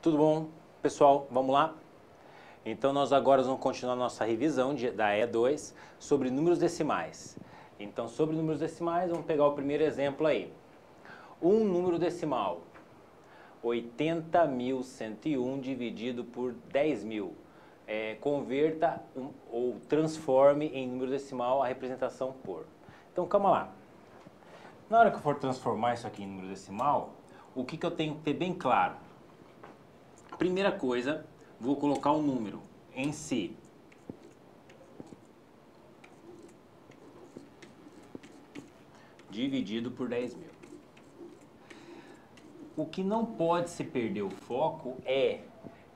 Tudo bom, pessoal? Vamos lá? Então, nós agora vamos continuar nossa revisão da E2 sobre números decimais. Então, sobre números decimais, vamos pegar o primeiro exemplo aí. Um número decimal, 80.101 dividido por 10.000. Converta ou transforme em número decimal a representação por. Então, calma lá. Na hora que eu for transformar isso aqui em número decimal, o que eu tenho que ter bem claro? Primeira coisa, vou colocar o número em si. Dividido por 10.000. O que não pode se perder o foco é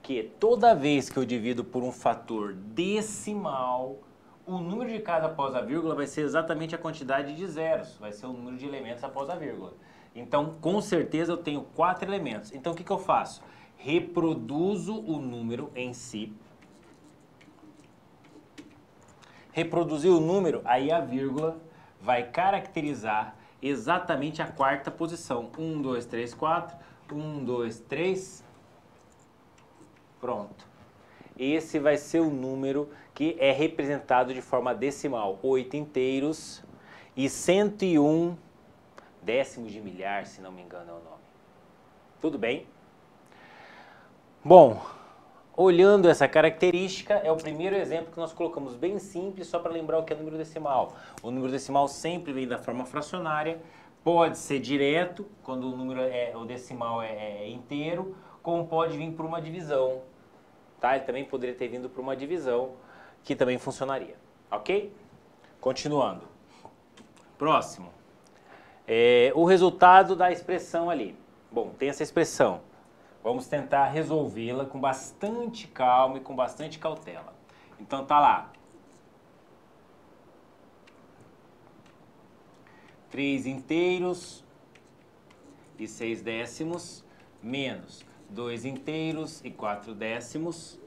que toda vez que eu divido por um fator decimal, o número de casa após a vírgula vai ser exatamente a quantidade de zeros. Vai ser o número de elementos após a vírgula. Então, com certeza, eu tenho 4 elementos. Então, o que eu faço? Reproduzo o número em si. Reproduzir o número, aí a vírgula vai caracterizar exatamente a quarta posição. 1, 2, 3, 4. 1, 2, 3. Pronto. Esse vai ser o número que é representado de forma decimal. 8 inteiros e 101 décimos de milhar, se não me engano é o nome. Tudo bem? Bom, olhando essa característica, é o primeiro exemplo que nós colocamos bem simples, só para lembrar o que é número decimal. O número decimal sempre vem da forma fracionária, pode ser direto, quando o decimal é inteiro, como pode vir por uma divisão. Tá? Ele também poderia ter vindo por uma divisão, que também funcionaria. Ok? Continuando. Próximo. O resultado da expressão ali. Bom, tem essa expressão. Vamos tentar resolvê-la com bastante calma e com bastante cautela. Então tá lá. 3 inteiros e 6 décimos menos 2 inteiros e 4 décimos.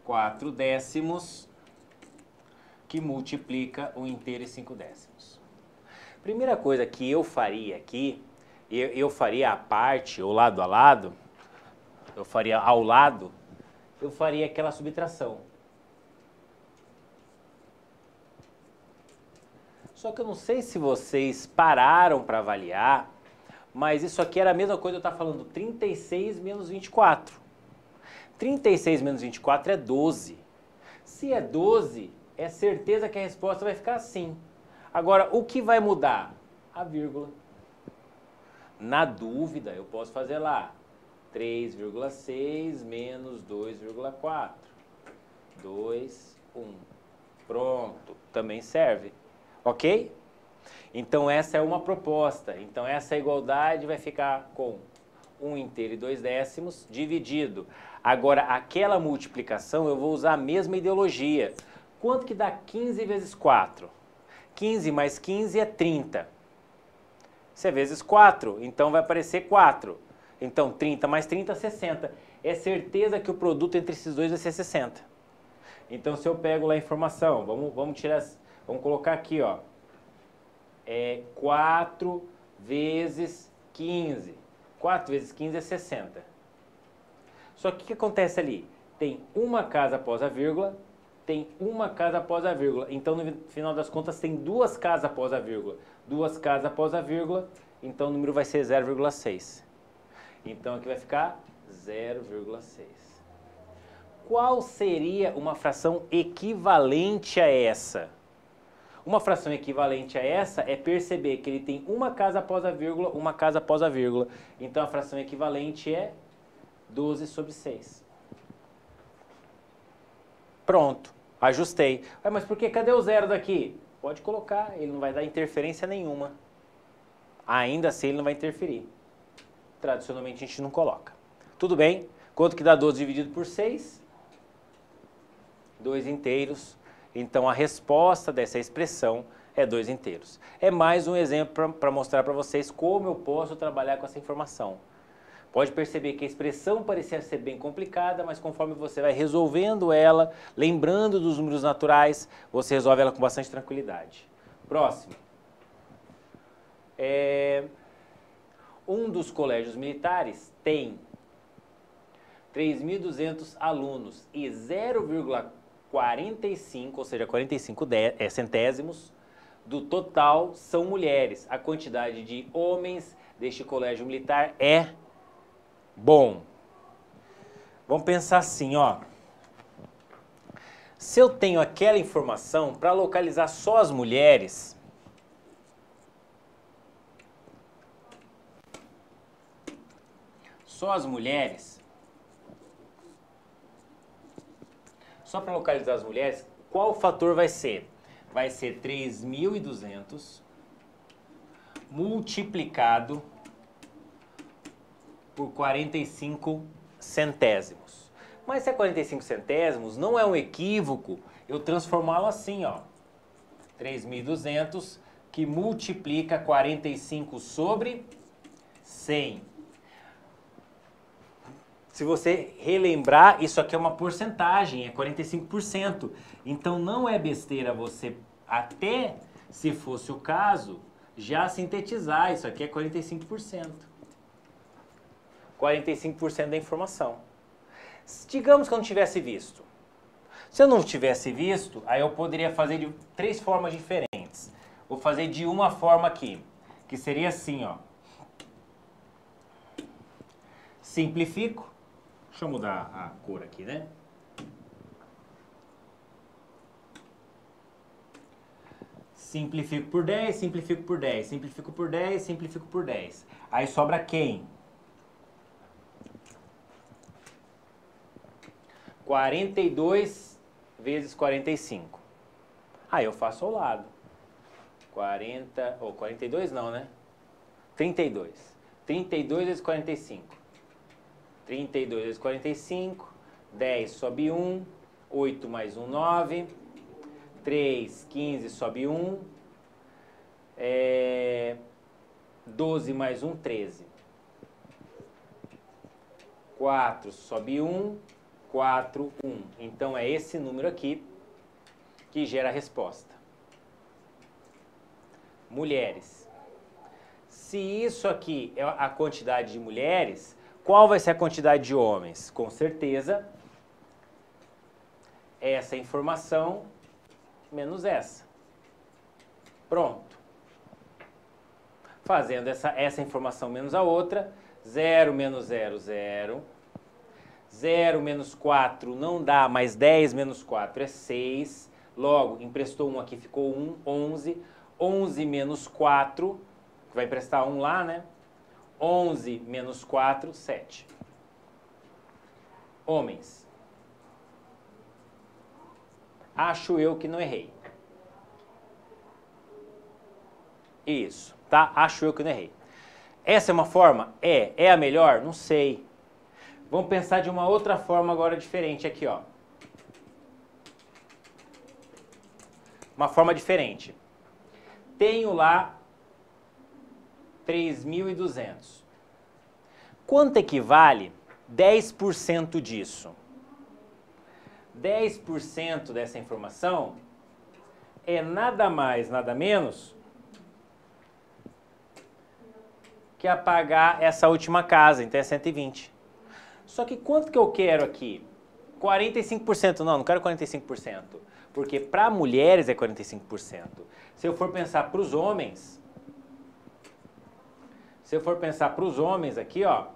4 décimos que multiplica 1 inteiro e 5 décimos. Primeira coisa que eu faria aqui, eu faria a parte, ou lado a lado, eu faria ao lado, eu faria aquela subtração. Só que eu não sei se vocês pararam para avaliar, mas isso aqui era a mesma coisa que eu estava falando, 36 menos 24. 36 menos 24 é 12. Se é 12, é certeza que a resposta vai ficar assim. Agora, o que vai mudar? A vírgula. Na dúvida, eu posso fazer lá 3,6 menos 2,4. 2, 1. Pronto, também serve. Ok? Então, essa é uma proposta. Então, essa igualdade vai ficar com 1 inteiro e 2 décimos dividido. Agora, aquela multiplicação, eu vou usar a mesma ideologia. Quanto que dá 15 vezes 4? 15 mais 15 é 30. Isso é vezes 4, então vai aparecer 4. Então, 30 mais 30 é 60. É certeza que o produto entre esses dois vai ser 60. Então, se eu pego lá a informação, vamos colocar aqui, ó. 4 vezes 15. 4 vezes 15 é 60. Só que o que acontece ali? Tem uma casa após a vírgula, tem uma casa após a vírgula. Então, no final das contas, tem duas casas após a vírgula. Duas casas após a vírgula, então o número vai ser 0,6. Então, aqui vai ficar 0,6. Qual seria uma fração equivalente a essa? Uma fração equivalente a essa é perceber que ele tem uma casa após a vírgula, uma casa após a vírgula. Então, a fração equivalente é 12 sobre 6. Pronto, ajustei. Mas por que? Cadê o zero daqui? Pode colocar, ele não vai dar interferência nenhuma. Ainda assim, ele não vai interferir. Tradicionalmente, a gente não coloca. Tudo bem? Quanto que dá 12 dividido por 6? 2 inteiros. Então, a resposta dessa expressão é 2 inteiros. É mais um exemplo para mostrar para vocês como eu posso trabalhar com essa informação. Pode perceber que a expressão parecia ser bem complicada, mas conforme você vai resolvendo ela, lembrando dos números naturais, você resolve ela com bastante tranquilidade. Próximo. Um dos colégios militares tem 3.200 alunos e 0,45, ou seja, 45 centésimos do total são mulheres. A quantidade de homens deste colégio militar é bom. Vamos pensar assim, ó. Se eu tenho aquela informação para localizar só as mulheres, só para localizar as mulheres, qual fator vai ser? Vai ser 3.200 multiplicado por 45 centésimos. Mas se é 45 centésimos, não é um equívoco eu transformá-lo assim, ó. 3.200 que multiplica 45 sobre 100. Se você relembrar, isso aqui é uma porcentagem, é 45%. Então não é besteira você, até se fosse o caso, já sintetizar. Isso aqui é 45%. 45% da informação. Digamos que eu não tivesse visto. Se eu não tivesse visto, aí eu poderia fazer de 3 formas diferentes. Vou fazer de uma forma aqui, que seria assim, ó. Simplifico. Deixa eu mudar a cor aqui, né? Simplifico por 10, simplifico por 10, simplifico por 10, simplifico por 10. Aí sobra quem? 42 vezes 45. Aí eu faço ao lado. 42 não, né? 32. 32 vezes 45. 32 vezes 45, 10 sobe 1, 8 mais 1, 9, 3, 15 sobe 1, 12 mais 1, 13. 4 sobe 1, 4, 1. Então é esse número aqui que gera a resposta. Mulheres. Se isso aqui é a quantidade de mulheres, qual vai ser a quantidade de homens? Com certeza, essa informação menos essa. Pronto. Fazendo essa informação menos a outra, 0 menos 0, 0. 0 menos 4 não dá, mas 10 menos 4 é 6. Logo, emprestou 1 aqui, ficou 1, 11. 11 menos 4, que vai emprestar 1 lá, né? 11 menos 4, 7. Homens. Acho eu que não errei. Isso, tá? Acho eu que não errei. Essa é uma forma? É a melhor? Não sei. Vamos pensar de uma outra forma agora diferente aqui, ó. Uma forma diferente. Tenho lá 3.200. Quanto equivale 10% disso? 10% dessa informação é nada mais, nada menos que apagar essa última casa, então é 120. Só que quanto que eu quero aqui? 45%. Não quero 45%. Porque para mulheres é 45%. Se eu for pensar para os homens... aqui, ó,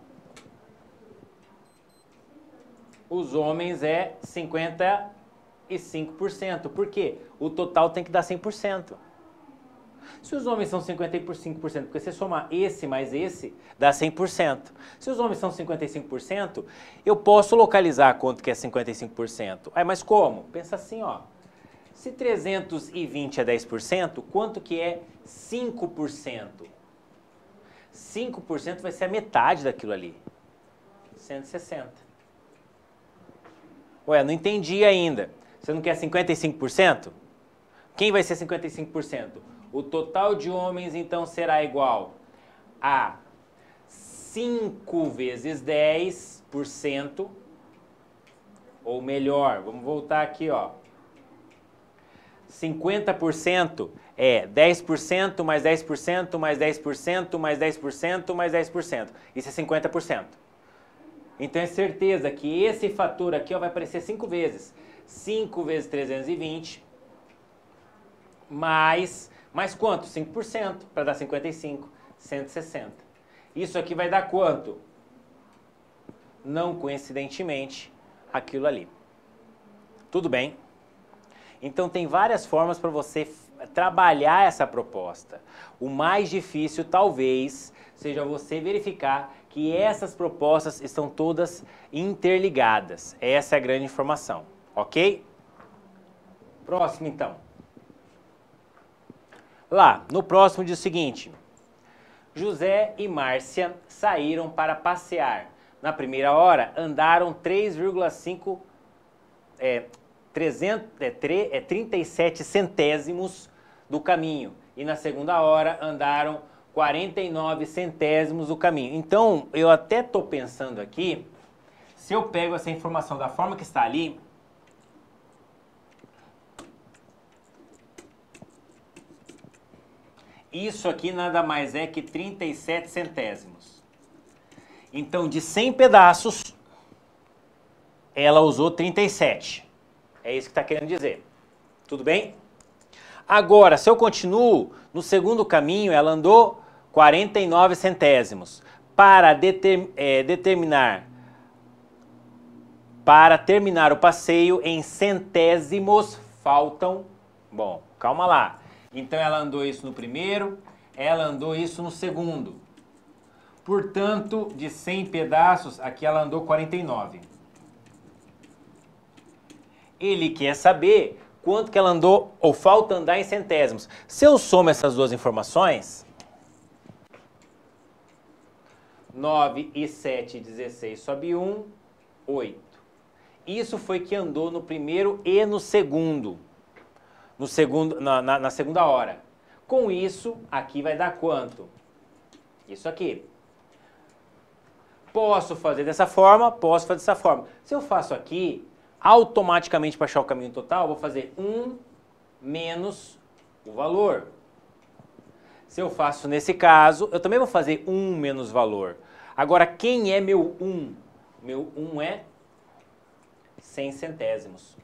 os homens é 55%. Por quê? O total tem que dar 100%. Se os homens são 55%, porque se somar esse mais esse, dá 100%. Se os homens são 55%, eu posso localizar quanto que é 55%. Mas como? Pensa assim, ó. Se 320 é 10%, quanto que é 5%? 5% vai ser a metade daquilo ali. 160. Ué, não entendi ainda. Você não quer 55%? Quem vai ser 55%? O total de homens, então, será igual a 5 vezes 10%, ou melhor, vamos voltar aqui, ó. 50% é 10% mais 10% mais 10% mais 10% mais 10%. Isso é 50%. Então é certeza que esse fator aqui ó, vai aparecer 5 vezes. 5 vezes 320 mais quanto? 5% para dar 55, 160. Isso aqui vai dar quanto? Não coincidentemente, aquilo ali. Tudo bem? Então tem várias formas para você trabalhar essa proposta. O mais difícil talvez seja você verificar que essas propostas estão todas interligadas. Essa é a grande informação, ok? Próximo então. Lá, no próximo diz o seguinte: José e Márcia saíram para passear. Na primeira hora andaram 37 centésimos do caminho. E na segunda hora andaram 49 centésimos do caminho. Então, eu até estou pensando aqui, se eu pego essa informação da forma que está ali, isso aqui nada mais é que 37 centésimos. Então, de 100 pedaços, ela usou 37. É isso que está querendo dizer. Tudo bem? Agora, se eu continuo, no segundo caminho, ela andou 49 centésimos. Para terminar o passeio em centésimos, faltam... Bom, calma lá. Então, ela andou isso no primeiro, ela andou isso no segundo. Portanto, de 100 pedaços, aqui ela andou 49. Ele quer saber quanto que ela andou, ou falta andar em centésimos. Se eu somo essas duas informações, 9 e 7, 16, sobe 1, 8. Isso foi que andou no primeiro e no segundo. Na segunda hora. Com isso, aqui vai dar quanto? Isso aqui. Posso fazer dessa forma, posso fazer dessa forma. Se eu faço aqui, automaticamente para achar o caminho total, eu vou fazer 1 menos o valor. Se eu faço nesse caso, eu também vou fazer 1 menos valor. Agora, quem é meu 1? Meu 1 é 100 centésimos.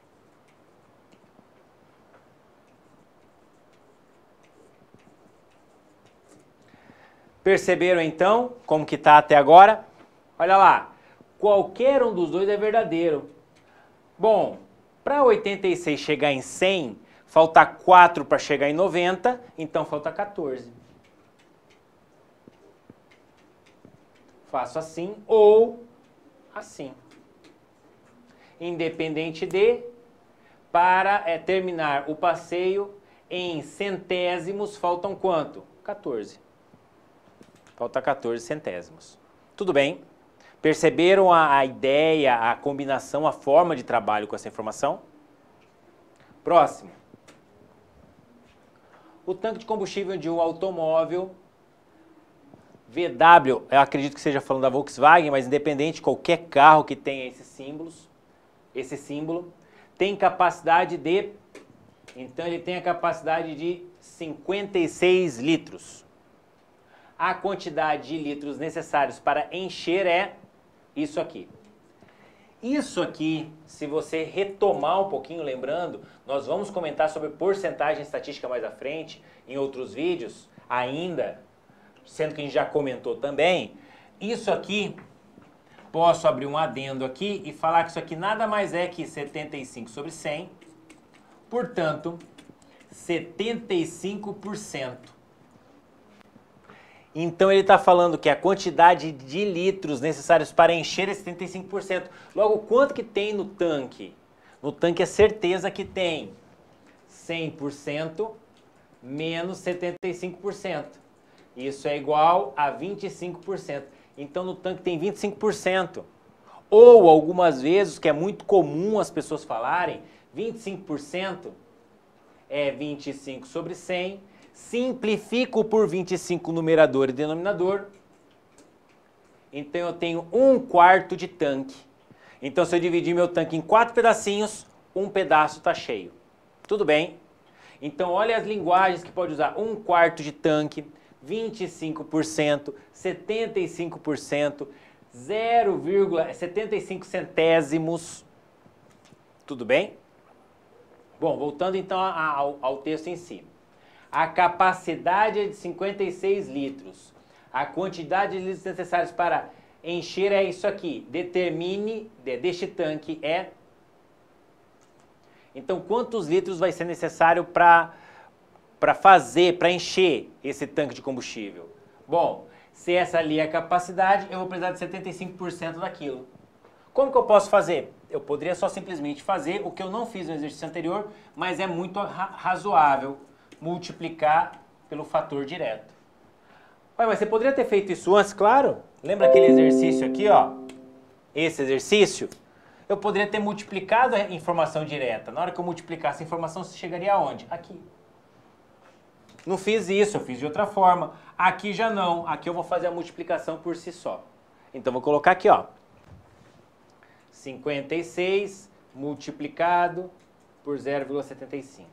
Perceberam então como que está até agora? Olha lá, qualquer um dos dois é verdadeiro. Bom, para 86 chegar em 100, falta 4 para chegar em 90, então falta 14. Faço assim ou assim. Independente de, para terminar o passeio em centésimos, faltam quanto? 14. Falta 14 centésimos. Tudo bem? Perceberam a ideia, a combinação, a forma de trabalho com essa informação? Próximo. O tanque de combustível de um automóvel VW, eu acredito que seja falando da Volkswagen, mas independente, qualquer carro que tenha esses símbolos, esse símbolo, tem capacidade de... Então ele tem a capacidade de 56 litros. A quantidade de litros necessários para encher é isso aqui. Isso aqui, se você retomar um pouquinho, lembrando, nós vamos comentar sobre porcentagem estatística mais à frente, em outros vídeos, ainda, sendo que a gente já comentou também. Isso aqui, posso abrir um adendo aqui e falar que isso aqui nada mais é que 75 sobre 100, portanto, 75%. Então ele está falando que a quantidade de litros necessários para encher é 75%. Logo, quanto que tem no tanque? No tanque é certeza que tem 100% menos 75%. Isso é igual a 25%. Então no tanque tem 25%. Ou algumas vezes, que é muito comum as pessoas falarem, 25% é 25 sobre 100. Simplifico por 25 numerador e denominador. Então eu tenho 1/4 de tanque. Então se eu dividir meu tanque em 4 pedacinhos, um pedaço está cheio. Tudo bem? Então, olha as linguagens que pode usar. 1/4 de tanque, 25%, 75%, 0,75 centésimos. Tudo bem? Bom, voltando então ao texto em si. A capacidade é de 56 litros. A quantidade de litros necessários para encher é isso aqui. Determine deste tanque é... Então, quantos litros vai ser necessário para encher esse tanque de combustível? Bom, se essa ali é a capacidade, eu vou precisar de 75% daquilo. Como que eu posso fazer? Eu poderia só simplesmente fazer o que eu não fiz no exercício anterior, mas é muito razoável multiplicar pelo fator direto. Ué, mas você poderia ter feito isso antes, claro? Lembra aquele exercício aqui, ó? Esse exercício? Eu poderia ter multiplicado a informação direta. Na hora que eu multiplicasse a informação, você chegaria aonde? Aqui. Não fiz isso, eu fiz de outra forma. Aqui já não. Aqui eu vou fazer a multiplicação por si só. Então, vou colocar aqui, ó. 56 multiplicado por 0,75.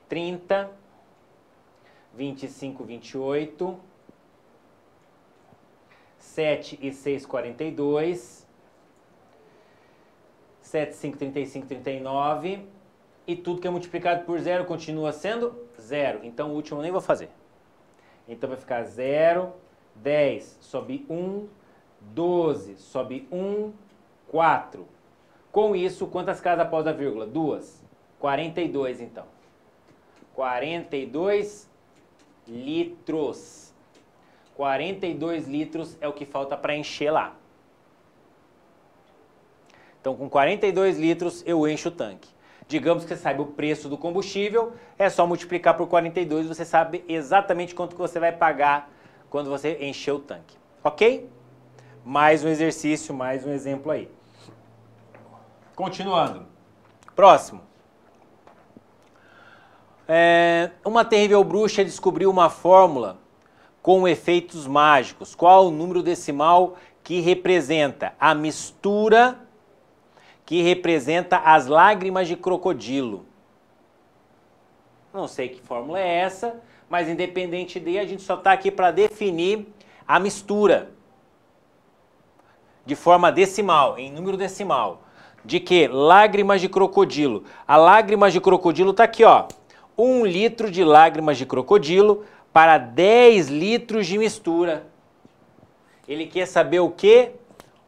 30, 25, 28, 7 e 6, 42, 7, 5, 35, 39, e tudo que é multiplicado por 0 continua sendo 0. Então, o último eu nem vou fazer. Então, vai ficar 0, 10, sobe 1, 12, sobe 1, 4. Com isso, quantas casas após a vírgula? 2. 42, então. 42 litros. 42 litros é o que falta para encher lá. Então, com 42 litros, eu encho o tanque. Digamos que você saiba o preço do combustível, é só multiplicar por 42, você sabe exatamente quanto que você vai pagar quando você encher o tanque. Ok? Mais um exercício, mais um exemplo aí. Continuando. Próximo. Uma terrível bruxa descobriu uma fórmula com efeitos mágicos. Qual o número decimal que representa a mistura que representa as lágrimas de crocodilo? Não sei que fórmula é essa, mas independente de, a gente só está aqui para definir a mistura de forma decimal, em número decimal. De que? Lágrimas de crocodilo. A lágrimas de crocodilo está aqui, ó. 1 litro de lágrimas de crocodilo para 10 litros de mistura. Ele quer saber o quê?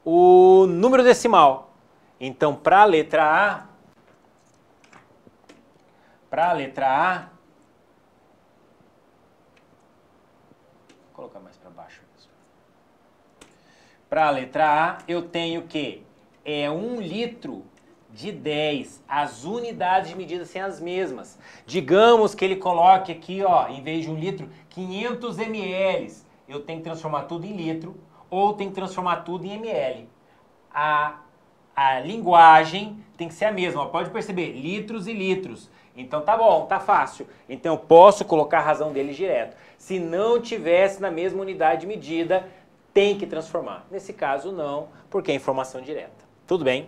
O número decimal. Então, para a letra A, vou colocar mais para baixo mesmo. Para a letra A, eu tenho que é 1 litro de 10. As unidades de medida são as mesmas. Digamos que ele coloque aqui, ó, em vez de 1 litro, 500 ml. Eu tenho que transformar tudo em litro ou tenho que transformar tudo em ml. A linguagem tem que ser a mesma. Pode perceber, litros e litros. Então tá bom, tá fácil. Então eu posso colocar a razão deles direto. Se não tivesse na mesma unidade de medida, tem que transformar. Nesse caso não, porque é informação direta. Tudo bem?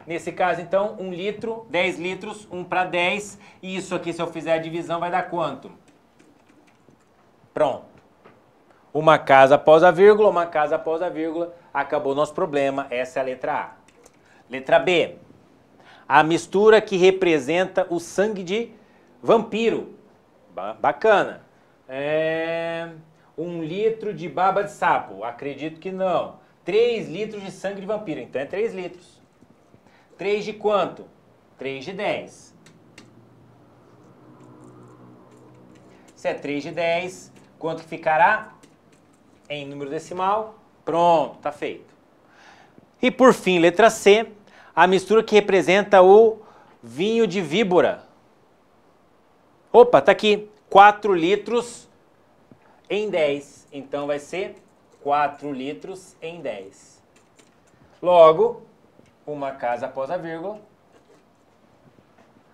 Nesse caso então, 1 litro, 10 litros, 1 para 10. E isso aqui, se eu fizer a divisão, vai dar quanto? Pronto. Uma casa após a vírgula, uma casa após a vírgula. Acabou o nosso problema. Essa é a letra A. Letra B. A mistura que representa o sangue de vampiro. Bacana. 1 litro de baba de sapo. Acredito que não. 3 litros de sangue de vampiro. Então é 3 litros. 3 de quanto? 3 de 10. Se é 3 de 10, quanto que ficará? Em número decimal. Pronto, tá feito. E por fim, letra C, a mistura que representa o vinho de víbora. Opa, tá aqui. 4 litros em 10. Então vai ser 4 litros em 10. Logo, uma casa após a vírgula.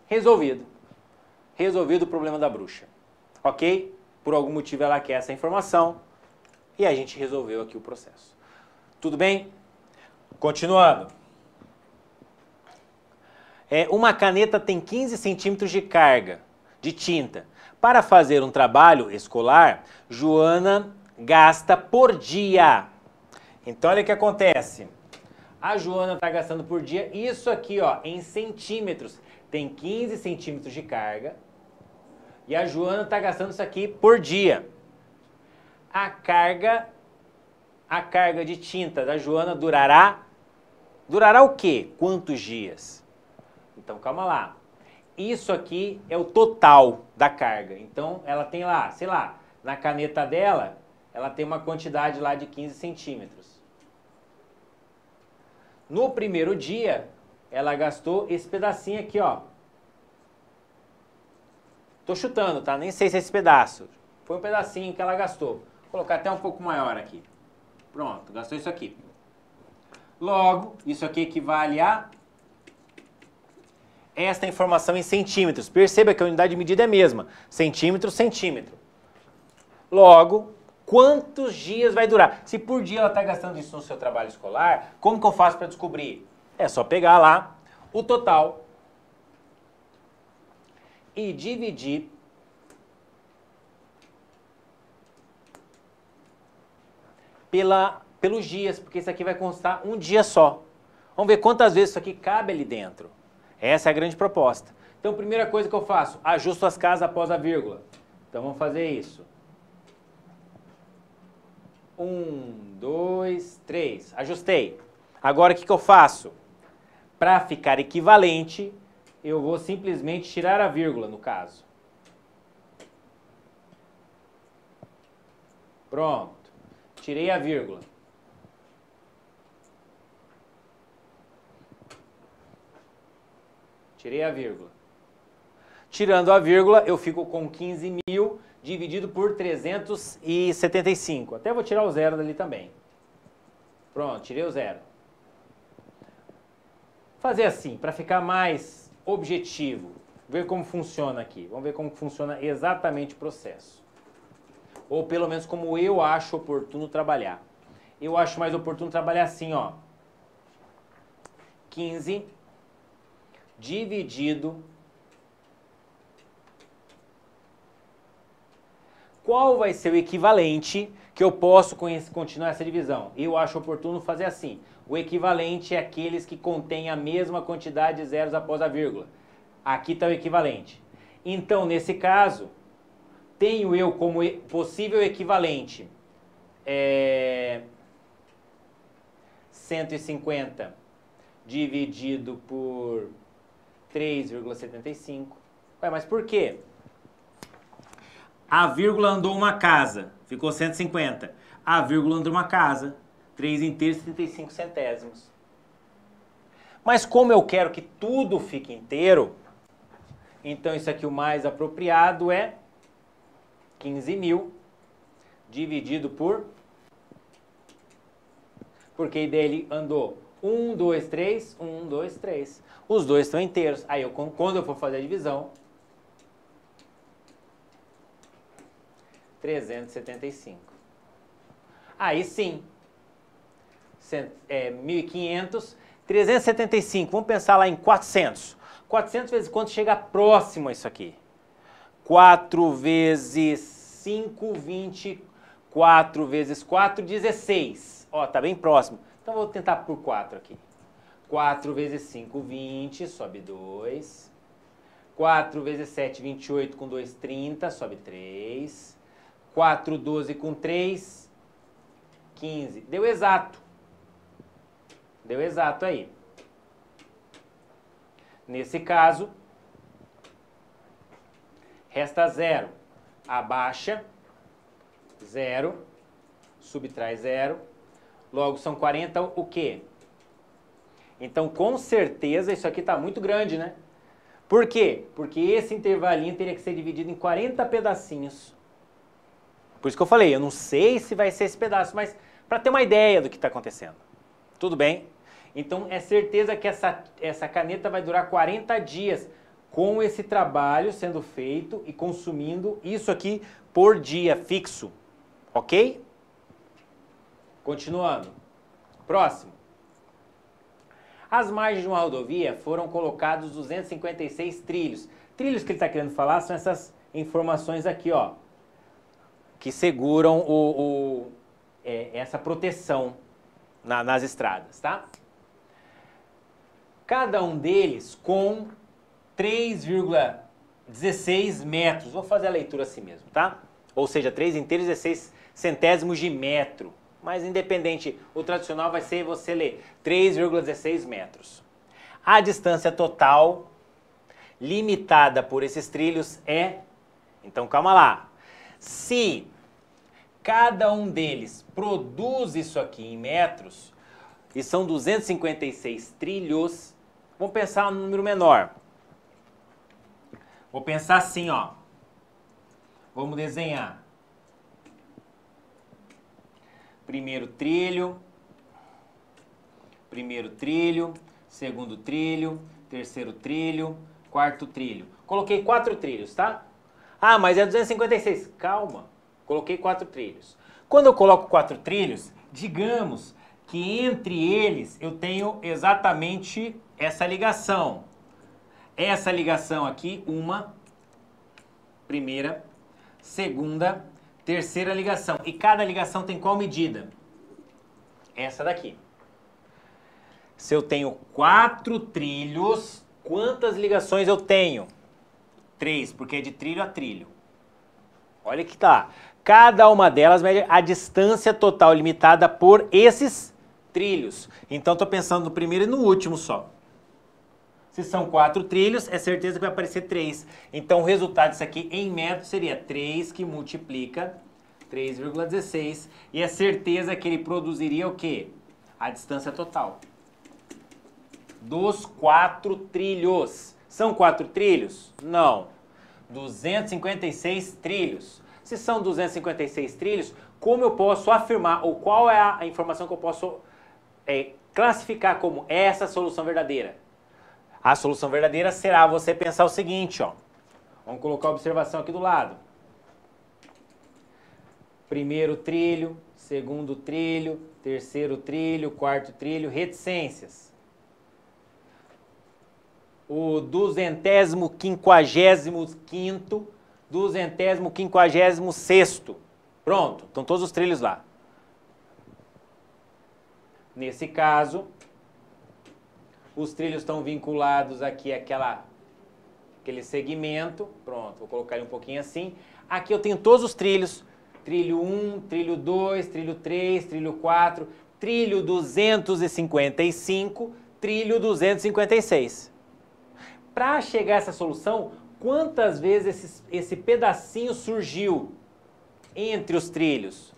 Resolvido. Resolvido o problema da bruxa. Ok? Por algum motivo ela quer essa informação. E a gente resolveu aqui o processo. Tudo bem? Continuando. Uma caneta tem 15 centímetros de carga. de tinta. Para fazer um trabalho escolar, Joana gasta por dia. Então, olha o que acontece. A Joana está gastando por dia isso aqui, ó, em centímetros. Tem 15 centímetros de carga. E a Joana está gastando isso aqui por dia. A carga de tinta da Joana durará o quê? Quantos dias? Então, calma lá. Isso aqui é o total da carga. Então, ela tem lá, sei lá, na caneta dela, ela tem uma quantidade lá de 15 centímetros. No primeiro dia, ela gastou esse pedacinho aqui, ó. Tô chutando, tá? Nem sei se é esse pedaço. Foi um pedacinho que ela gastou. Vou colocar até um pouco maior aqui. Pronto, gastou isso aqui. Logo, isso aqui equivale a esta informação em centímetros. Perceba que a unidade de medida é a mesma. Centímetro, centímetro. Logo, quantos dias vai durar? Se por dia ela está gastando isso no seu trabalho escolar, como que eu faço para descobrir? É só pegar lá o total e dividir pelos dias, porque isso aqui vai constar um dia só. Vamos ver quantas vezes isso aqui cabe ali dentro. Essa é a grande proposta. Então, primeira coisa que eu faço, ajusto as casas após a vírgula. Então, vamos fazer isso. 1, 2, 3. Ajustei. Agora, o que eu faço? Para ficar equivalente, eu vou simplesmente tirar a vírgula, no caso. Pronto. Tirei a vírgula. Tirei a vírgula. Tirando a vírgula, eu fico com 15.000 dividido por 375. Até vou tirar o zero dali também. Pronto, tirei o zero. Fazer assim, para ficar mais objetivo. Ver como funciona aqui. Vamos ver como funciona exatamente o processo. Ou pelo menos como eu acho oportuno trabalhar. Eu acho mais oportuno trabalhar assim, ó. 15 dividido. Qual vai ser o equivalente que eu posso continuar essa divisão? Eu acho oportuno fazer assim. O equivalente é aqueles que contêm a mesma quantidade de zeros após a vírgula. Aqui está o equivalente. Então, nesse caso, tenho eu como possível equivalente 150 dividido por 3,75. Mas por quê? A vírgula andou uma casa, ficou 150. A vírgula andou uma casa, 3 inteiros e 75 centésimos. Mas como eu quero que tudo fique inteiro, então isso aqui o mais apropriado é 15.000 dividido por... Porque dele andou 1, 2, 3, 1, 2, 3. Os dois estão inteiros. Aí, quando eu for fazer a divisão, 375. Aí sim, 1.500, 375. Vamos pensar lá em 400. 400 vezes quanto chega próximo a isso aqui? 4 vezes 5, 20. 4 vezes 4, 16. Ó, tá bem próximo. Então, vou tentar por 4 aqui. 4 vezes 5, 20, sobe 2. 4 vezes 7, 28, com 2, 30, sobe 3. 4, 12 com 3, 15. Deu exato. Deu exato aí. Nesse caso, resta 0. Abaixa, 0, subtrai 0. Logo, são 40 o quê? Então, com certeza, isso aqui está muito grande, né? Por quê? Porque esse intervalinho teria que ser dividido em 40 pedacinhos. Por isso que eu falei, eu não sei se vai ser esse pedaço, mas para ter uma ideia do que está acontecendo. Tudo bem? Então, é certeza que essa caneta vai durar 40 dias com esse trabalho sendo feito e consumindo isso aqui por dia fixo. Ok? Continuando. Próximo. As margens de uma rodovia foram colocados 256 trilhos. Trilhos que ele está querendo falar são essas informações aqui, ó, que seguram essa proteção nas estradas, tá? Cada um deles com 3,16 metros. Vou fazer a leitura assim mesmo, tá? Ou seja, 3 inteiros e 16 centésimos de metro. Mas independente, o tradicional vai ser você ler 3,16 metros. A distância total limitada por esses trilhos é... Então calma lá. Se cada um deles produz isso aqui em metros, e são 256 trilhos, vamos pensar num número menor. Vou pensar assim, ó. Vamos desenhar. Primeiro trilho, segundo trilho, terceiro trilho, quarto trilho. Coloquei 4 trilhos, tá? Ah, mas é 256. Calma, coloquei 4 trilhos. Quando eu coloco 4 trilhos, digamos que entre eles eu tenho exatamente essa ligação. Essa ligação aqui, uma, primeira, segunda, terceira ligação. E cada ligação tem qual medida? Essa daqui. Se eu tenho 4 trilhos, quantas ligações eu tenho? 3, porque é de trilho a trilho. Olha que tá. Cada uma delas mede a distância total limitada por esses trilhos. Então, estou pensando no primeiro e no último só. Se são 4 trilhos, é certeza que vai aparecer 3. Então, o resultado disso aqui em metros seria 3 que multiplica 3,16. E é certeza que ele produziria o quê? A distância total dos 4 trilhos. São 4 trilhos? Não. 256 trilhos. Se são 256 trilhos, como eu posso afirmar, ou qual é a informação que eu posso classificar como essa solução verdadeira? A solução verdadeira será você pensar o seguinte, ó. Vamos colocar a observação aqui do lado. Primeiro trilho, segundo trilho, terceiro trilho, quarto trilho, reticências. O 255º, 256º. Pronto, estão todos os trilhos lá. Nesse caso, os trilhos estão vinculados aqui àquele segmento. Pronto, vou colocar ele um pouquinho assim. Aqui eu tenho todos os trilhos. Trilho 1, trilho 2, trilho 3, trilho 4, trilho 255, trilho 256. Para chegar a essa solução, quantas vezes esse pedacinho surgiu entre os trilhos?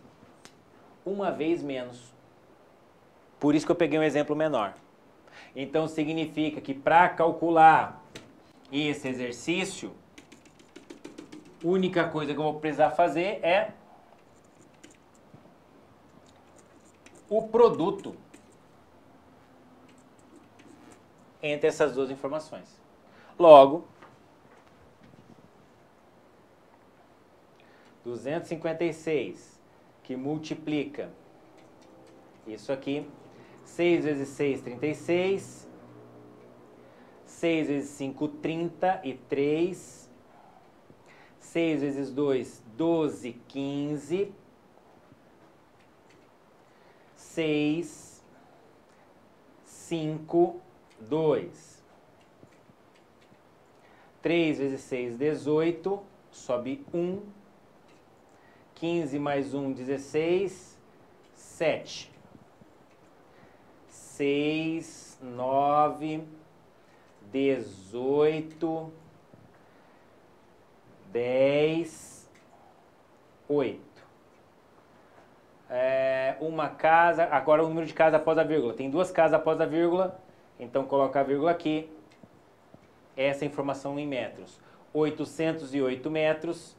Uma vez menos. Por isso que eu peguei um exemplo menor. Então significa que para calcular esse exercício, a única coisa que eu vou precisar fazer é o produto entre essas duas informações. Logo, 256 que multiplica isso aqui, 6 vezes 6, 36, 6 vezes 5, 33, 6 vezes 2, 12, 15, 6, 5, 2. 3 vezes 6, 18, sobe 1. 15 mais 1, 16, 7. 6, 9, 18, 10, 8. Uma casa, agora o número de casas após a vírgula. Tem 2 casas após a vírgula, então coloca a vírgula aqui. Essa informação em metros. 808 metros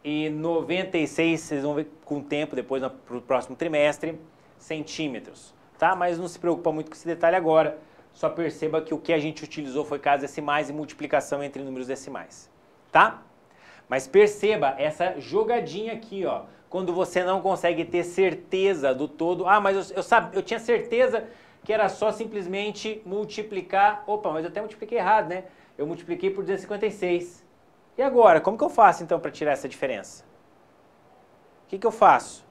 e 96, vocês vão ver com o tempo, depois para o próximo trimestre, centímetros. Tá? Mas não se preocupa muito com esse detalhe agora. Só perceba que o que a gente utilizou foi casas decimais e multiplicação entre números decimais. Tá? Mas perceba essa jogadinha aqui, ó. Quando você não consegue ter certeza do todo. Ah, mas eu tinha certeza que era só simplesmente multiplicar... Opa, mas eu até multipliquei errado, né? Eu multipliquei por 256. E agora, como que eu faço então para tirar essa diferença? O que eu faço?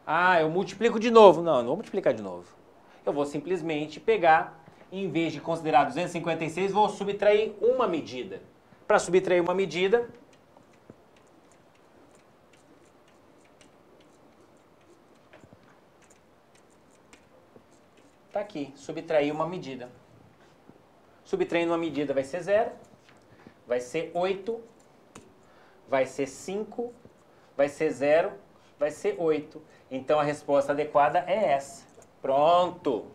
Ah, eu multiplico de novo. Não, eu não vou multiplicar de novo. Eu vou simplesmente pegar, em vez de considerar 256, vou subtrair uma medida. Para subtrair uma medida... Tá aqui, subtrair uma medida. Subtraindo uma medida vai ser 0, vai ser 8, vai ser 5, vai ser 0, vai ser 8. Então a resposta adequada é essa. Pronto.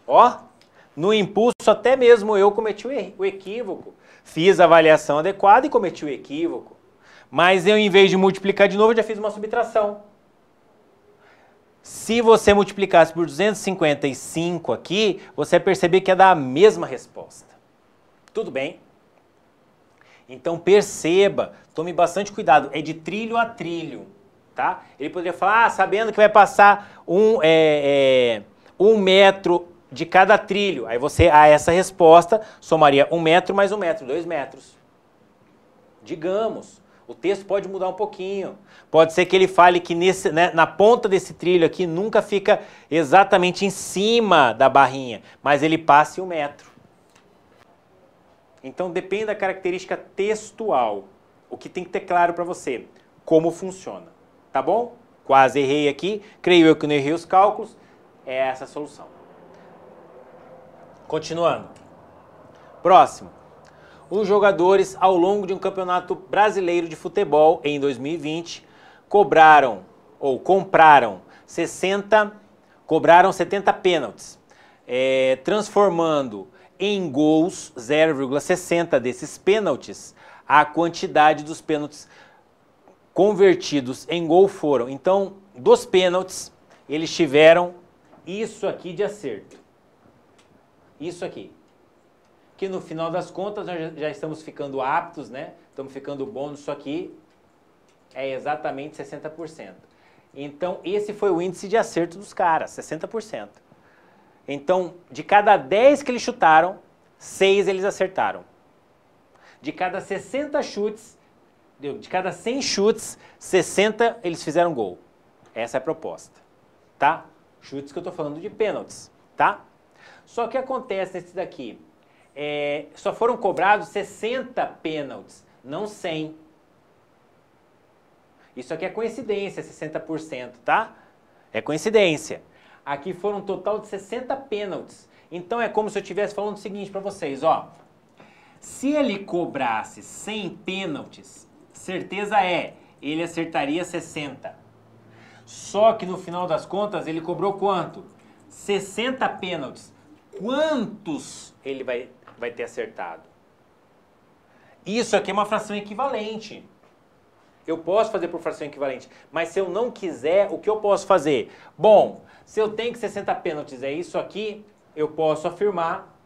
Ó, no impulso até mesmo eu cometi o equívoco. Fiz a avaliação adequada e cometi o equívoco. Mas eu, em vez de multiplicar de novo, já fiz uma subtração. Se você multiplicasse por 255 aqui, você vai perceber que ia dar a mesma resposta. Tudo bem? Então perceba, tome bastante cuidado, é de trilho a trilho, tá? Ele poderia falar, sabendo que vai passar um metro de cada trilho. Aí você, a essa resposta, somaria 1 metro mais 1 metro, 2 metros. Digamos. O texto pode mudar um pouquinho. Pode ser que ele fale que na ponta desse trilho aqui nunca fica exatamente em cima da barrinha, mas ele passe 1 metro. Então depende da característica textual. O que tem que ter claro para você, como funciona. Tá bom? Quase errei aqui, creio eu que não errei os cálculos. É essa a solução. Continuando. Próximo. Os jogadores, ao longo de um campeonato brasileiro de futebol em 2020, compraram 70 pênaltis, transformando em gols 0,60 desses pênaltis. A quantidade dos pênaltis convertidos em gol foram. Então, dos pênaltis, eles tiveram isso aqui de acerto. Isso aqui. Que no final das contas nós já estamos ficando aptos, né? Estamos ficando bons nisso aqui, é exatamente 60%. Então, esse foi o índice de acerto dos caras, 60%. Então, de cada 10 que eles chutaram, 6 eles acertaram. De cada 60 chutes, de cada 100 chutes, 60 eles fizeram gol. Essa é a proposta, tá? Chutes que eu tô falando de pênaltis, tá? Só que acontece nesse daqui... só foram cobrados 60 pênaltis, não 100. Isso aqui é coincidência, 60%, tá? É coincidência. Aqui foram um total de 60 pênaltis. Então é como se eu estivesse falando o seguinte para vocês, ó. Se ele cobrasse 100 pênaltis, certeza ele acertaria 60. Só que no final das contas ele cobrou quanto? 60 pênaltis. Quantos ele vai ter acertado? Isso aqui é uma fração equivalente. Eu posso fazer por fração equivalente, mas se eu não quiser, o que eu posso fazer? Bom, se eu tenho que 60 pênaltis é isso aqui, eu posso afirmar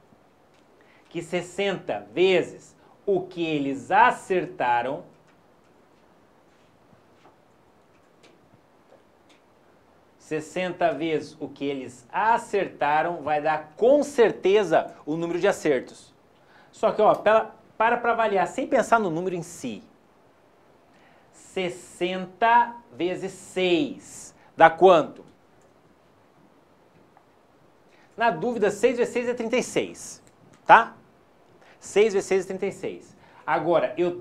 que 60 vezes o que eles acertaram vezes o que eles acertaram vai dar com certeza o número de acertos. Só que, ó, para avaliar sem pensar no número em si. 60 vezes 6 dá quanto? Na dúvida, 6 vezes 6 é 36, tá? 6 vezes 6 é 36. Agora, eu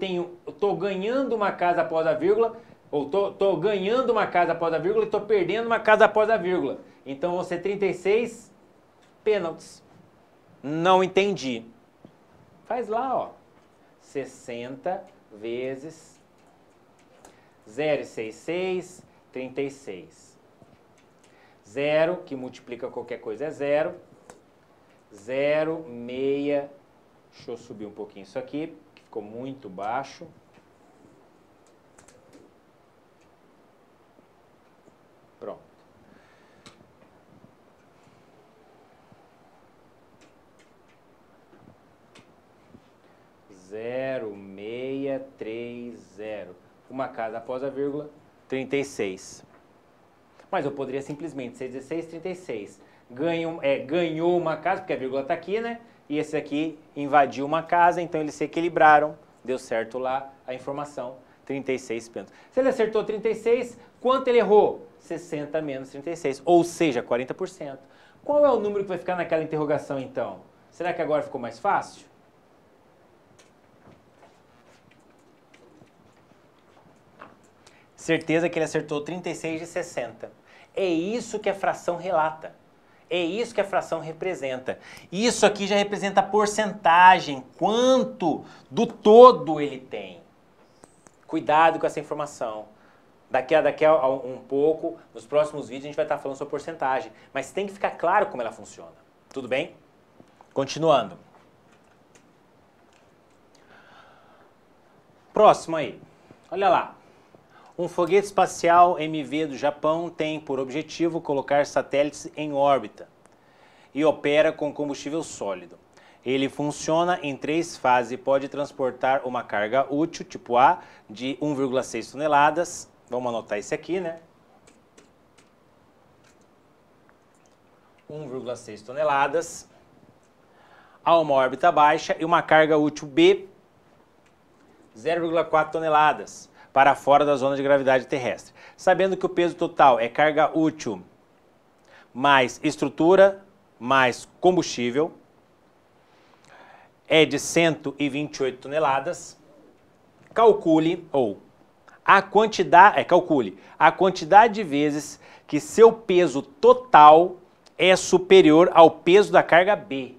tô ganhando uma casa após a vírgula, ou tô ganhando uma casa após a vírgula e tô perdendo uma casa após a vírgula. Então vão ser 36 pênaltis. Não entendi. Faz lá, ó. 60 vezes 0,66, 36. 0, que multiplica qualquer coisa, é 0. 0, meia. Deixa eu subir um pouquinho isso aqui, que ficou muito baixo. Pronto. Zero, meia, 3, 0. Uma casa após a vírgula, 36. Mas eu poderia simplesmente 6 vezes 6, 36. ganhou uma casa, porque a vírgula está aqui, né? E esse aqui invadiu uma casa, então eles se equilibraram. Deu certo lá a informação, 36 pêndulos. Se ele acertou 36, quanto ele errou? 60 menos 36, ou seja, 40%. Qual é o número que vai ficar naquela interrogação, então? Será que agora ficou mais fácil? Certeza que ele acertou 36 de 60. É isso que a fração relata. É isso que a fração representa. Isso aqui já representa a porcentagem, quanto do todo ele tem. Cuidado com essa informação. Daqui a um pouco, nos próximos vídeos, a gente vai estar falando sobre porcentagem. Mas tem que ficar claro como ela funciona. Tudo bem? Continuando. Próximo aí. Olha lá. Um foguete espacial MV do Japão tem por objetivo colocar satélites em órbita e opera com combustível sólido. Ele funciona em 3 fases e pode transportar uma carga útil, tipo A, de 1,6 toneladas. Vamos anotar esse aqui, né? 1,6 toneladas a uma órbita baixa e uma carga útil B, 0,4 toneladas. Para fora da zona de gravidade terrestre. Sabendo que o peso total é carga útil mais estrutura mais combustível, é de 128 toneladas, calcule a quantidade de vezes que seu peso total é superior ao peso da carga B.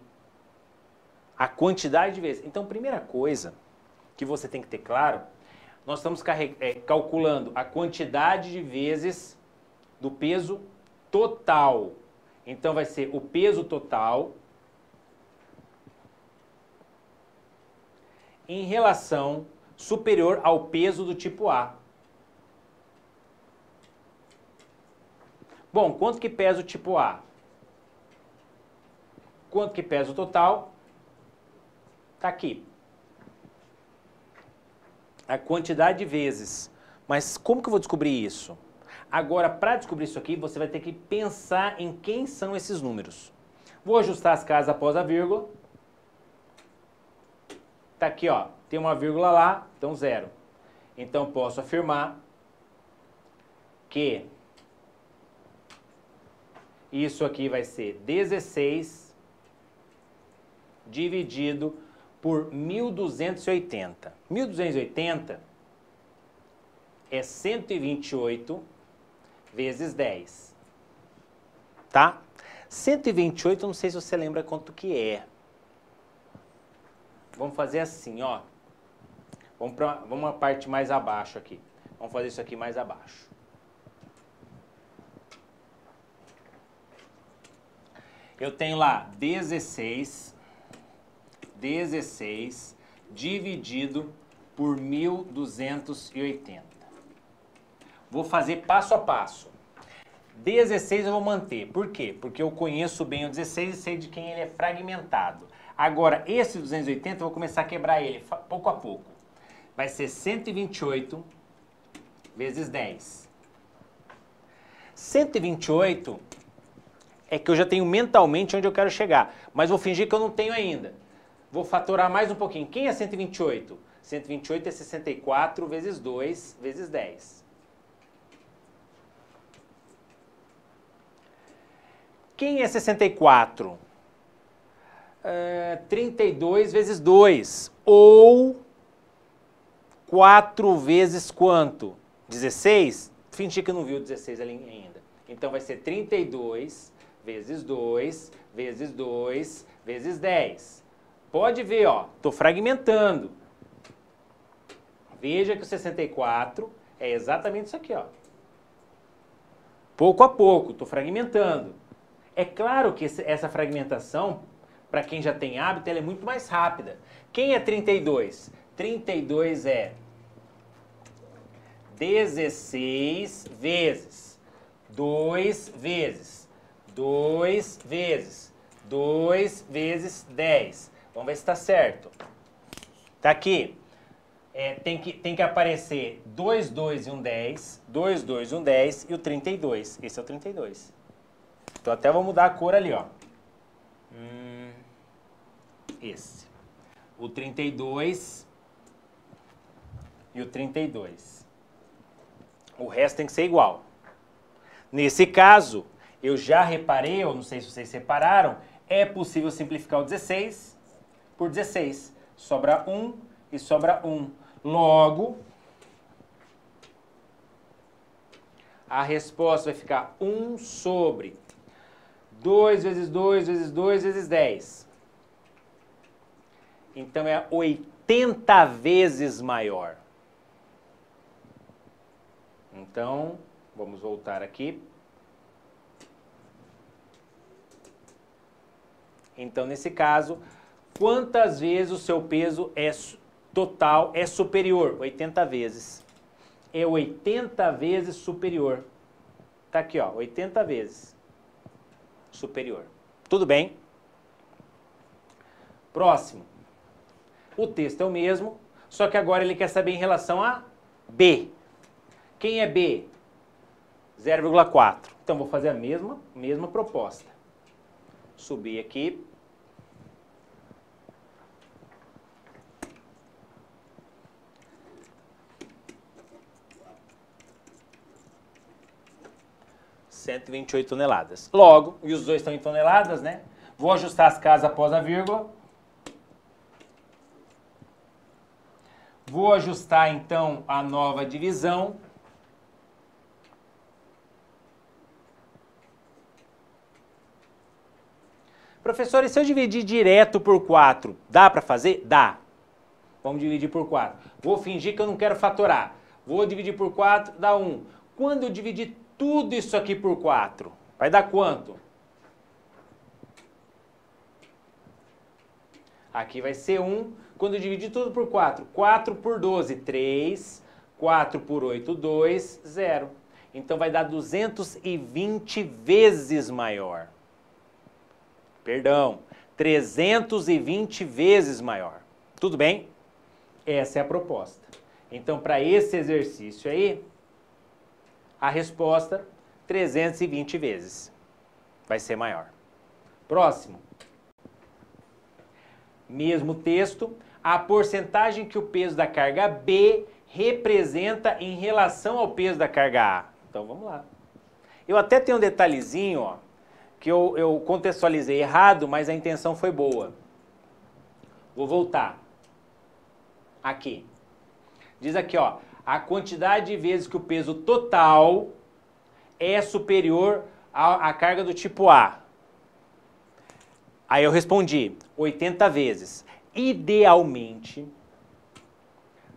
A quantidade de vezes. Então, primeira coisa que você tem que ter claro, nós estamos calculando a quantidade de vezes do peso total. Então, vai ser o peso total em relação superior ao peso do tipo A. Bom, quanto que pesa o tipo A? Quanto que pesa o total? Está aqui. A quantidade de vezes. Mas como que eu vou descobrir isso? Agora, para descobrir isso aqui, você vai ter que pensar em quem são esses números. Vou ajustar as casas após a vírgula. Tá aqui, ó. Tem uma vírgula lá, então 0. Então, posso afirmar que isso aqui vai ser 16 dividido por 1.280. 1.280 é 128 vezes 10. Tá? 128, eu não sei se você lembra quanto que é. Vamos fazer assim, ó. Vamos uma parte mais abaixo aqui. Vamos fazer isso aqui mais abaixo. Eu tenho lá 16 dividido por 1.280. Vou fazer passo a passo. 16 eu vou manter. Por quê? Porque eu conheço bem o 16 e sei de quem ele é fragmentado. Agora, esse 280 eu vou começar a quebrar ele pouco a pouco. Vai ser 128 vezes 10. 128 é que eu já tenho mentalmente onde eu quero chegar, mas vou fingir que eu não tenho ainda. Vou fatorar mais um pouquinho. Quem é 128? 128 é 64 vezes 2 vezes 10. Quem é 64? 32 vezes 2. Ou 4 vezes quanto? 16? Fingir que eu não vi o 16 ali ainda. Então vai ser 32 vezes 2 vezes 2 vezes 10. Pode ver, ó, estou fragmentando. Veja que o 64 é exatamente isso aqui, ó. Pouco a pouco, estou fragmentando. É claro que essa fragmentação, para quem já tem hábito, ela é muito mais rápida. Quem é 32? 32 é 16 vezes 2 vezes 2 vezes 2 vezes 10. Vamos ver se está certo. Tá aqui. Tem que aparecer 2, 2 e um 10. 2, 2 e um 10 e o 32. Esse é o 32. Então até vou mudar a cor ali, ó. Esse. O 32 e o 32. O resto tem que ser igual. Nesse caso, eu já reparei, eu não sei se vocês separaram, é possível simplificar o 16 por 16. Sobra 1 e sobra 1. Logo, a resposta vai ficar 1 sobre 2 vezes 2 vezes 2 vezes 10. Então é 80 vezes maior. Então, vamos voltar aqui. Então, nesse caso, quantas vezes o seu peso total é superior? 80 vezes. É 80 vezes superior. Tá aqui, ó, 80 vezes superior. Tudo bem? Próximo. O texto é o mesmo, só que agora ele quer saber em relação a B. Quem é B? 0,4. Então, vou fazer a mesma proposta. Subir aqui. ...128 toneladas. Logo, e os dois estão em toneladas, né? Vou ajustar as casas após a vírgula. Vou ajustar, então, a nova divisão. Professor, e se eu dividir direto por 4, dá para fazer? Dá. Vamos dividir por 4. Vou fingir que eu não quero fatorar. Vou dividir por 4, dá 1. Quando eu dividir tudo isso aqui por 4, vai dar quanto? Aqui vai ser 1. Quando eu dividir tudo por 4, 4 por 12, 3. 4 por 8, 2, 0. Então vai dar 220 vezes maior. Perdão, 320 vezes maior. Tudo bem? Essa é a proposta. Então, para esse exercício aí, a resposta, 320 vezes. Vai ser maior. Próximo. Mesmo texto, a porcentagem que o peso da carga B representa em relação ao peso da carga A. Então, vamos lá. Eu até tenho um detalhezinho, ó, que eu contextualizei errado, mas a intenção foi boa. Vou voltar. Aqui. Diz aqui, ó, a quantidade de vezes que o peso total é superior à carga do tipo A. Aí eu respondi, 80 vezes. Idealmente,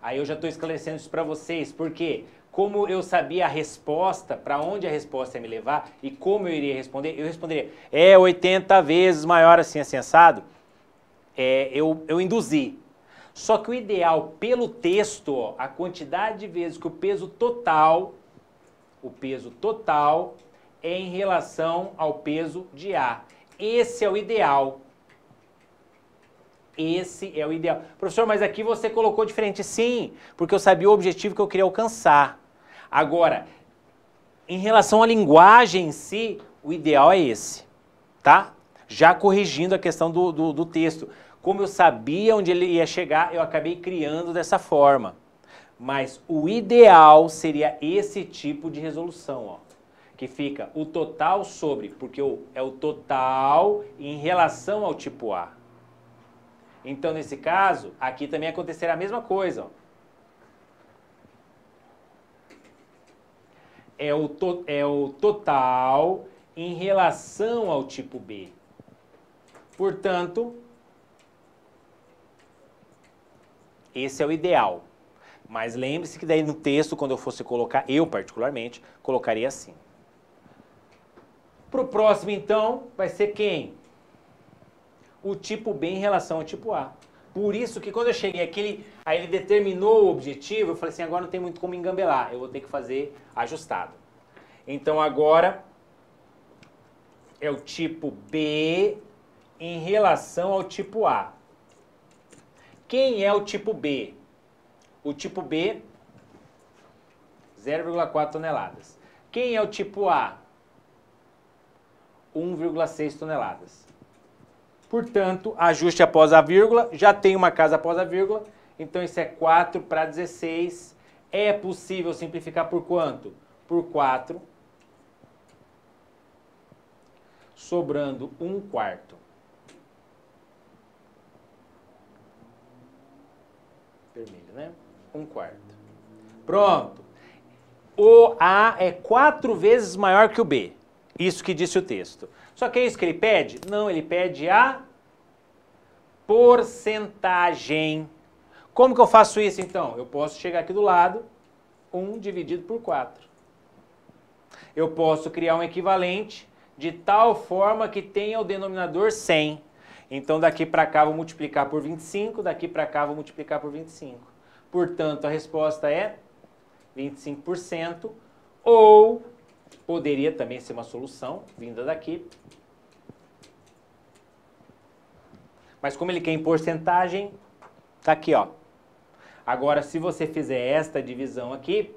aí eu já estou esclarecendo isso para vocês, porque como eu sabia a resposta, para onde a resposta ia me levar e como eu iria responder, eu responderia, 80 vezes maior assim, assado. Eu induzi. Só que o ideal, pelo texto, ó, a quantidade de vezes que o peso total é em relação ao peso de A. Esse é o ideal. Esse é o ideal. Professor, mas aqui você colocou diferente. Sim, porque eu sabia o objetivo que eu queria alcançar. Agora, em relação à linguagem em si, o ideal é esse, tá? Já corrigindo a questão do texto. Como eu sabia onde ele ia chegar, eu acabei criando dessa forma. Mas o ideal seria esse tipo de resolução, ó. Que fica o total sobre, porque é o total em relação ao tipo A. Então, nesse caso, aqui também acontecerá a mesma coisa, ó. É o total em relação ao tipo B. Portanto, esse é o ideal. Mas lembre-se que daí no texto, quando eu fosse colocar, eu particularmente, colocaria assim. Para o próximo, então, vai ser quem? O tipo B em relação ao tipo A. Por isso que quando eu cheguei aqui, aí ele determinou o objetivo, eu falei assim, agora não tem muito como engambelar, eu vou ter que fazer ajustado. Então agora é o tipo B em relação ao tipo A. Quem é o tipo B? O tipo B, 0,4 toneladas. Quem é o tipo A? 1,6 toneladas. Portanto, ajuste após a vírgula, já tem uma casa após a vírgula, então isso é 4 para 16. É possível simplificar por quanto? Por 4, sobrando 1/4. Vermelho, né? 1/4. Pronto. O A é 4 vezes maior que o B. Isso que disse o texto. Só que é isso que ele pede? Não, ele pede a porcentagem. Como que eu faço isso, então? Eu posso chegar aqui do lado, 1 dividido por 4. Eu posso criar um equivalente de tal forma que tenha o denominador 100. Então, daqui para cá, vou multiplicar por 25, daqui para cá, vou multiplicar por 25. Portanto, a resposta é 25%, ou poderia também ser uma solução vinda daqui. Mas como ele quer em porcentagem, tá aqui, ó. Agora, se você fizer esta divisão aqui,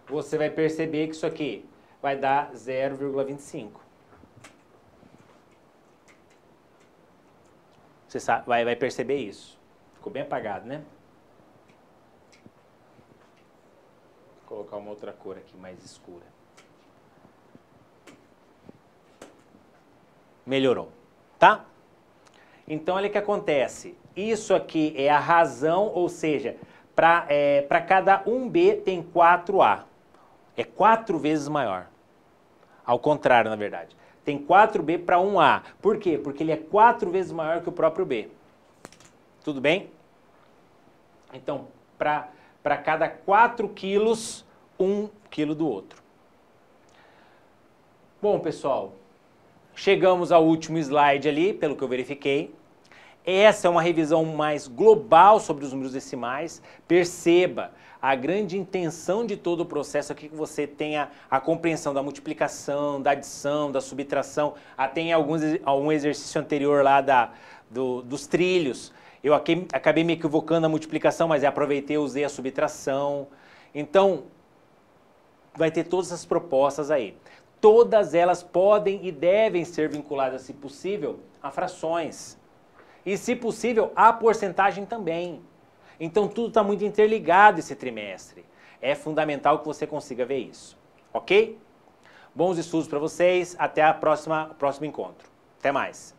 você vai perceber que isso aqui vai dar 0,25. Você sabe, vai perceber isso. Ficou bem apagado, né? Vou colocar uma outra cor aqui, mais escura. Melhorou, tá? Então, olha o que acontece. Isso aqui é a razão, ou seja, para cada 1B tem 4A. É 4 vezes maior. Ao contrário, na verdade. Tem 4B para 1A. Por quê? Porque ele é 4 vezes maior que o próprio B. Tudo bem? Então, para cada 4 quilos, 1 quilo do outro. Bom, pessoal, chegamos ao último slide ali, pelo que eu verifiquei. Essa é uma revisão mais global sobre os números decimais. Perceba a grande intenção de todo o processo aqui, que você tenha a compreensão da multiplicação, da adição, da subtração. Até em algum exercício anterior lá dos trilhos, eu acabei me equivocando na multiplicação, mas aproveitei e usei a subtração. Então, vai ter todas essas propostas aí. Todas elas podem e devem ser vinculadas, se possível, a frações. E, se possível, a porcentagem também. Então, tudo está muito interligado esse trimestre. É fundamental que você consiga ver isso. Ok? Bons estudos para vocês. Até o próximo encontro. Até mais.